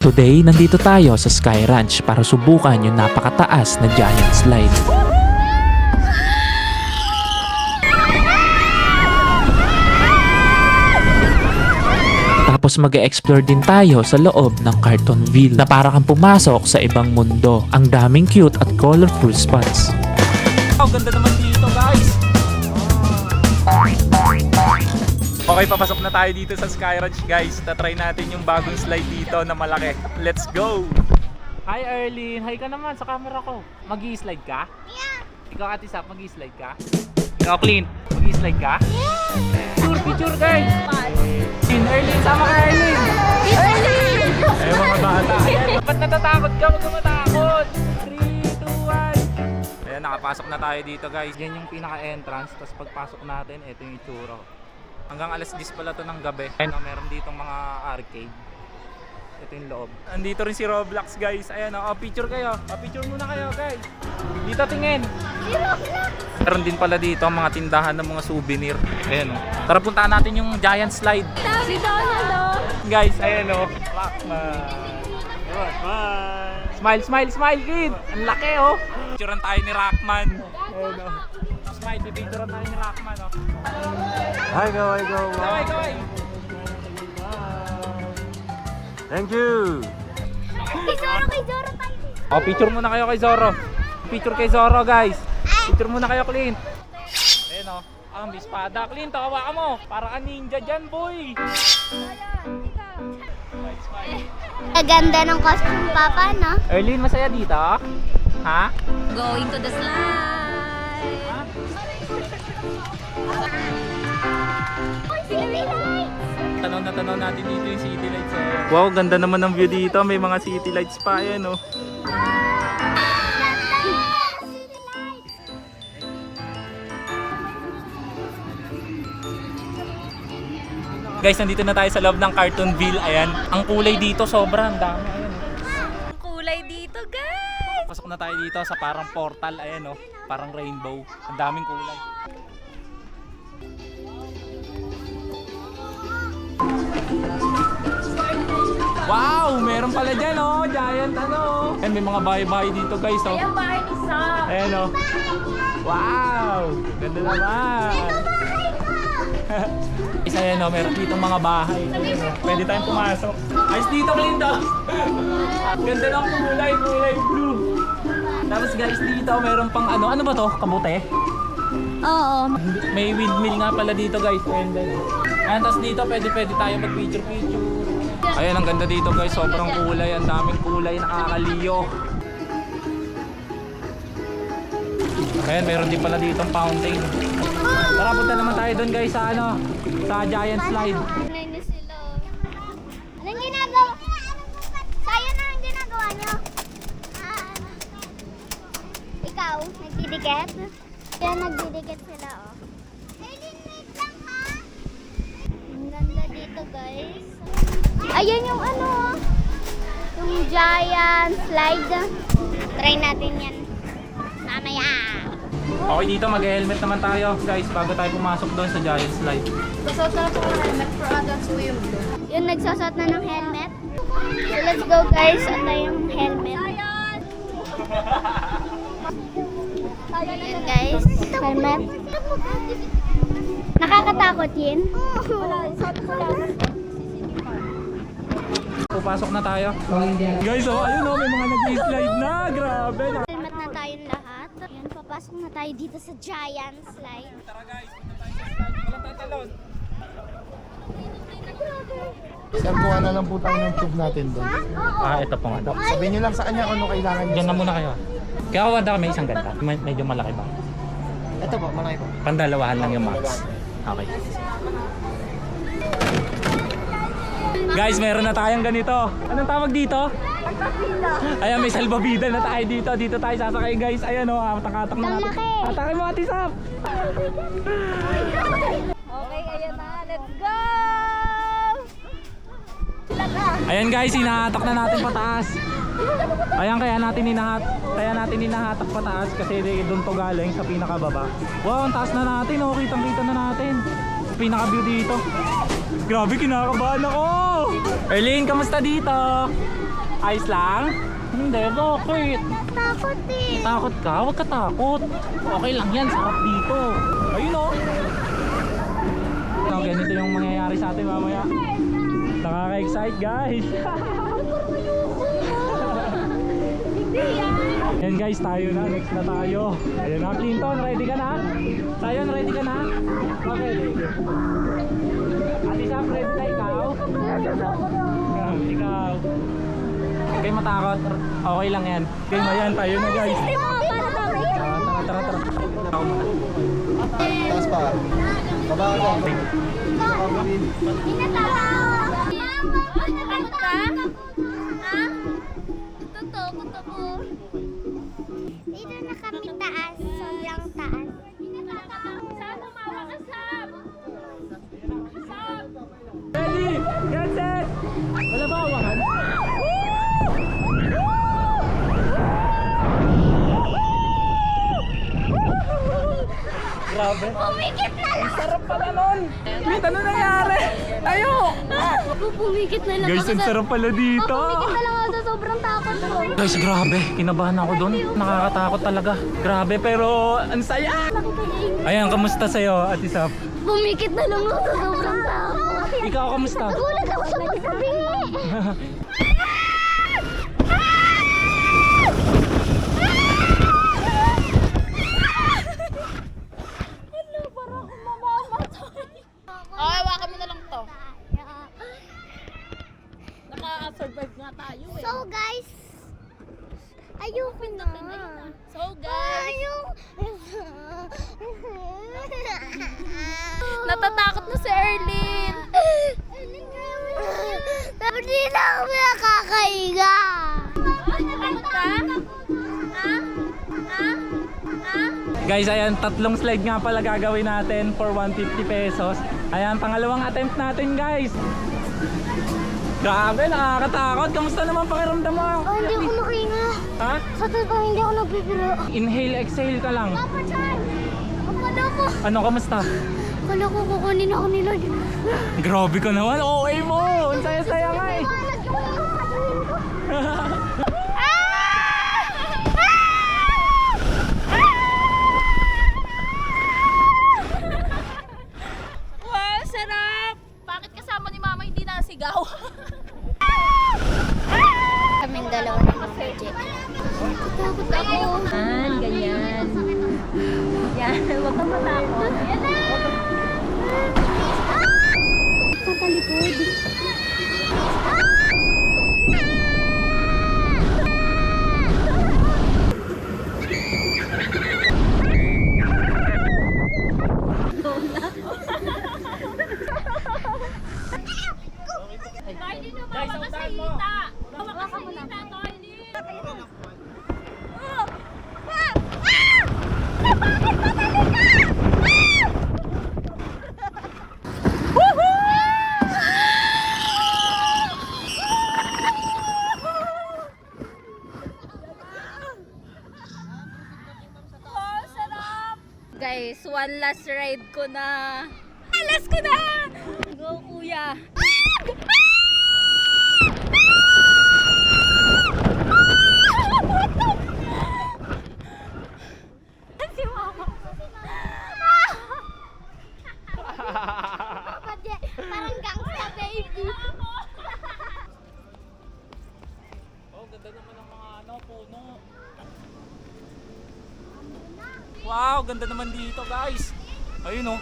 Today, nandito tayo sa Sky Ranch para subukan yung napakataas na giant slide. Tapos mag-e-explore din tayo sa loob ng Cartonville na para kang pumasok sa ibang mundo. Ang daming cute at colorful spots. Ang ganda naman dito, guys! Okay, papasok na tayo dito sa Sky Ranch, guys. Tatry natin yung bagong slide dito na malaki. Let's go! Hi, Erlyn. Hi ka naman sa camera ko. Mag-i-slide ka? Yeah. Ikaw, Ate Sap, mag-i-slide ka? Ikaw, Clint, mag-i-slide ka? Yeah. Picture, guys! Erlyn, sama ka, Erlyn! Erlyn! Ay, mga bata. Ayan, ba't natatakot ka? Huwag ka matakot! 3, 2, 1. Ayan, nakapasok na tayo dito, guys. Yan yung pinaka-entrance. Tapos pagpasok natin, ito yung itsura. Hanggang alas 10 pala to ng gabi. Meron ditong mga arcade. Ito yung loob. Andito rin si Roblox, guys. Ayan, picture kayo. Picture muna kayo, guys. Dito tingin. Si Roblox! Meron din pala dito ang mga tindahan ng mga souvenir. Ayan, Tara, puntahan natin yung giant slide. Si Donald! Guys, ayan Rockman. Rockman. Smile, smile, smile, kid. Ang laki, Picturean tayo ni Rockman. Ayan, Smile, pipicturean tayo ni Rockman, Hi, go. Kaway, kaway. Thank you. Kay Zoro tayo. Picture muna kayo kay Zoro. Picture kay Zoro, guys. Picture muna kayo, Clint. Ayan, ang bispada. Clint, hawakan mo. Para ka ninja dyan, boy. Smile, smile. Ganda ng costume, Papa, no? Erlyn, masaya dito? Ha? Going to the slide! City lights! Tanaw na tanaw natin dito yung city lights. Wow, ganda naman ng view dito. May mga city lights pa, ayan, Guys, nandito na tayo sa loob ng Cartonville. Ayan, ang kulay dito sobrang dami. Ayan, Ang kulay dito, guys! Pasok na tayo dito sa parang portal. Ayan, parang rainbow. Ang daming kulay. Wow, meron pala dyan, giant Ayan, may mga bahay-bahay dito, guys, Ayan, bahay ni Sam! Ayan, Wow, ganda naman. Isa yan, meron dito mga bahay. Pwede tayong pumasok. Ayos dito, Clinto. Ganda ng kulay blue. Tapos guys, dito meron pang ano ba to? Kabute? Oo. May windmill nga pala dito, guys. Ayan, tapos dito pwede tayo mag-picture. Ayan, ang ganda dito, guys. Sobrang kulay, ang daming kulay, nakakaliyo. Ayan, meron din pala dito ang fountain. Tara, punta naman tayo doon, guys, sa sa giant slide. Nainis sila. Anong ginagawa? Sayang na ang ginagawa niyo. Ikaw, nagdidikit? Kaya nagdidikit sila, Wait lang, ha? Ang ganda dito, guys. Ayan yung yung giant slide. Try natin yan. Mamaya. Okay, dito mag-helmet naman tayo, guys, bago tayo pumasok doon sa giant slide. Nagsusot na po ng helmet for adults po yung blue. Yung nagsusot na ng helmet. So let's go, guys. Ito yung helmet. Ayan, guys. Helmet. Nakakatakot yun. Pupasok na tayo. Guys, ayun, may mga nag-slide na. Grabe. Helmet na tayong lahat. Ayan, papasok na tayo dito sa giant slide. Tara, guys, punta tayo sa slide. Walang tatalon. Sir, kuha na lang po tayo ng tube natin doon. Ito po nga. Sabihin niyo lang sa kanya kung ano kailangan niya. Diyan na muna kayo. Kaya kawanda kami isang ganda. Medyo malaki ba? Ito po, malaki po. Pandalawahan lang yung max. Okay. Guys, meron na tayong ganito. Anong tawag dito? Ayan, may salbabida na tayo dito. Dito tayo sasakay, guys. Ayan, atak-atak na natin. Atakin mo, Ate Sap. Okay, ayan na. Let's go! Ayan, guys, hinahatak na natin pataas. Ayan, kaya natin hinahatak pataas kasi doon to galing sa pinakababa. Wow, ang taas na natin, kitang-kita na natin. Pinaka-view dito. Grabe, kinakabahan ako. Erlyn, kamusta dito? Ayos lang? Hindi, bakit? Takot eh. Takot ka? Huwag ka takot. Okay lang yan, sarap dito. Ayun o. So, ganito yung mangyayari sa atin mamaya. Nakaka-excite guys. Yan guys, tayo na. Next na tayo. Ayan na, Clinton, ready ka na? Sayon, ready ka na? Okay. Ate Sam, ready na ikaw? Ikaw. Huwag kayo matakot. Okay lang yan. Okay, mayan. Tayo na guys. Tara. Taas pa. Baba ka. Takot ka? Ha? Totoo ko. Dito na kami taas. Sobrang taas. Sam, umawa ka, Sam! Sam! Ready? Get set! Wala ba awahan? Grabe. Pumikit na lang! Sarap pala nun. Wait, ano nangyari? Tayo! Pumikit na lang Guys, ang sarap pala dito. Pumikit na lang ako sa sobrang takot ko. Guys, grabe. Kinabahan ako doon. Nakakatakot talaga. Grabe, pero ang saya. Ayan, kamusta sa'yo, Ate Sap? Pumikit na lang ako sa sobrang takot. Ikaw, kamusta? Nagulat ako sa pagsabi. Okay, hawakan mo na lang to. Naka-survive nga tayo eh. So guys, ayoko na. So guys, natatakot na si Erlyn. Hindi na ako nakakahiga. Takot ka? Ha? Guys, ayan, 3 slide nga pala gagawin natin for 150 pesos. Ayan, pangalawang attempt natin, guys. Grabe, nakakatakot. Kamusta naman pakiramdam mo? Oh, hindi ako makahinga. Ha? Sa totoo, hindi ako nagbibiro. Inhale, exhale ka lang. Papa Chan! Akala ko. Ano, kamusta? Akala ko kukunin ako ni Lord. Grabe ka naman. OA mo. Ang saya-saya nga eh. Malag yung katuhin ko. Wow, sarap! Bakit kasama ni Mama hindi nasigaw? Kaming dalawa ni Mama J. Takot ako. Ganyan. Yan, huwag kang matakot. Yan na! Sa talikod. Kylie, lumawa ka sa hita! Lumawa ka sa hita, Kylie! Oh, sarap! Guys, one last ride ko na. Last ko na! Go, kuya! Si Mama. Parang gangsta baby. Oh, ganda naman ng mga puno. Wow, ganda naman dito, guys. Ayun oh.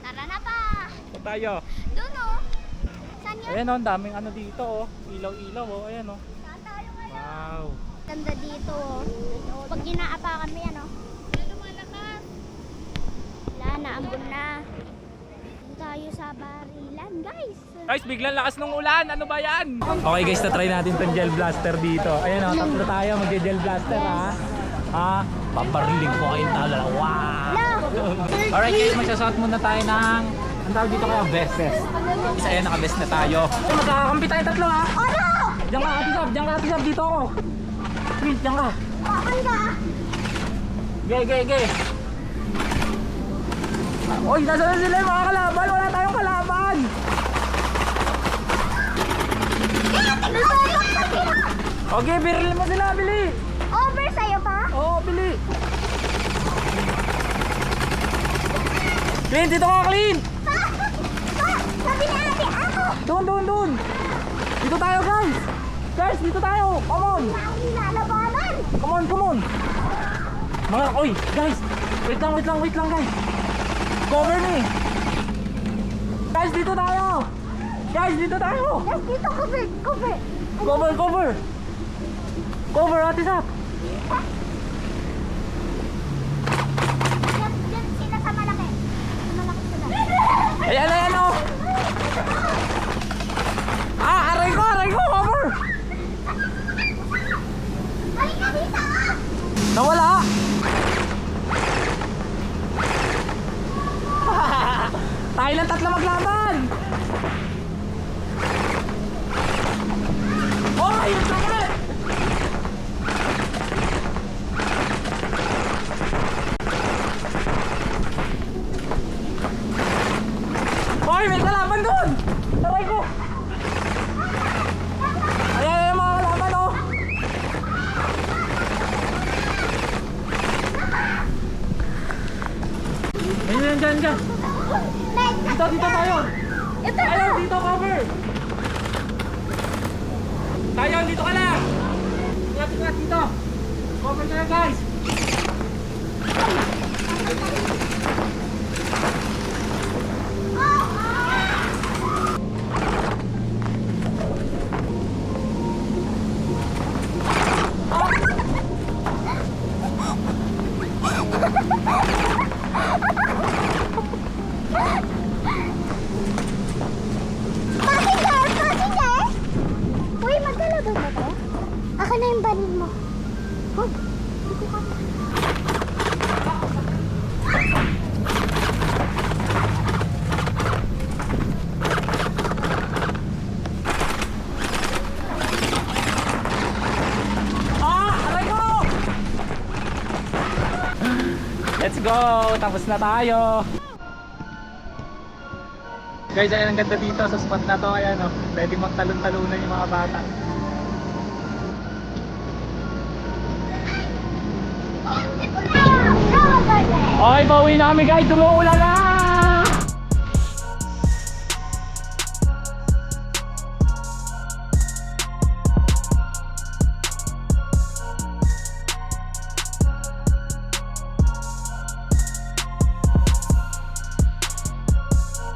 Tara na pa. Saan tayo? Doon oh. Saan yan? Ayan oh, ang daming ano dito oh. Ilaw-ilaw oh, ayan oh. Saan tayo ngayon? Wow. Ganda dito oh. Pag ginaapakan mo yan oh. Wala na, ambon na. Doon tayo sa barilan guys. Guys, biglang lakas ng ulan. Ano ba yan? Okay guys, na-try natin itong gel blaster dito. Ayan o, tatlo tayo mag-gel blaster ha. Ha? Papariling ko kayong tala. Wow! Alright guys, magsasot muna tayo ng ang tawag dito kaya vest. Isa yan, naka-vest na tayo. Ay, magkakakampi tayo tatlo ha. Ano? Diyan ka, Ate Sab. Diyan ka, Ate Sab. Dito ako. Wait, diyan ka. Okay na. Gay. Uy, nasa na sila yung mga kalaban? Wala tayong kalaban. Okay, biril mo sila, bili. Over sa'yo pa? Oo, bili. Clean, dito ka, clean. Sabi na ate, ako! Doon. Dito tayo, guys. Guys, dito tayo. Come on. Ang nilalabanan! Come on. Mga, oy, guys. Wait lang, guys. Cover me. Guys, dito tayo. Yes, dito, cover! Cover, Ate Sap. Diyan sila sa malaki. Sa malaki sila. Ayan, oh. Aray ko, cover. Halika dito! Nawala. Tayo lang tatlo maglaban. Hoy, sakit! Hoy, may kalaban doon! Aray ko! Ayan yung mga kalaban, oh! Ayan, dyan! Dito tayo! Ito Ayun, dito cover! Tayo, dito ka lang! Ingat dito! Cover ka na, guys! Passenger! Uy, magdalaban ba to? Ako na yung banin mo. Huwag. Dito ka. Aray ko! Let's go! Tapos na tayo! Guys, ayan ang ganda dito sa spot na to. Ayan, oh. Pwede magtalon-talunan yung mga bata. Okay, pauwi na kami guys. Dumuulan na!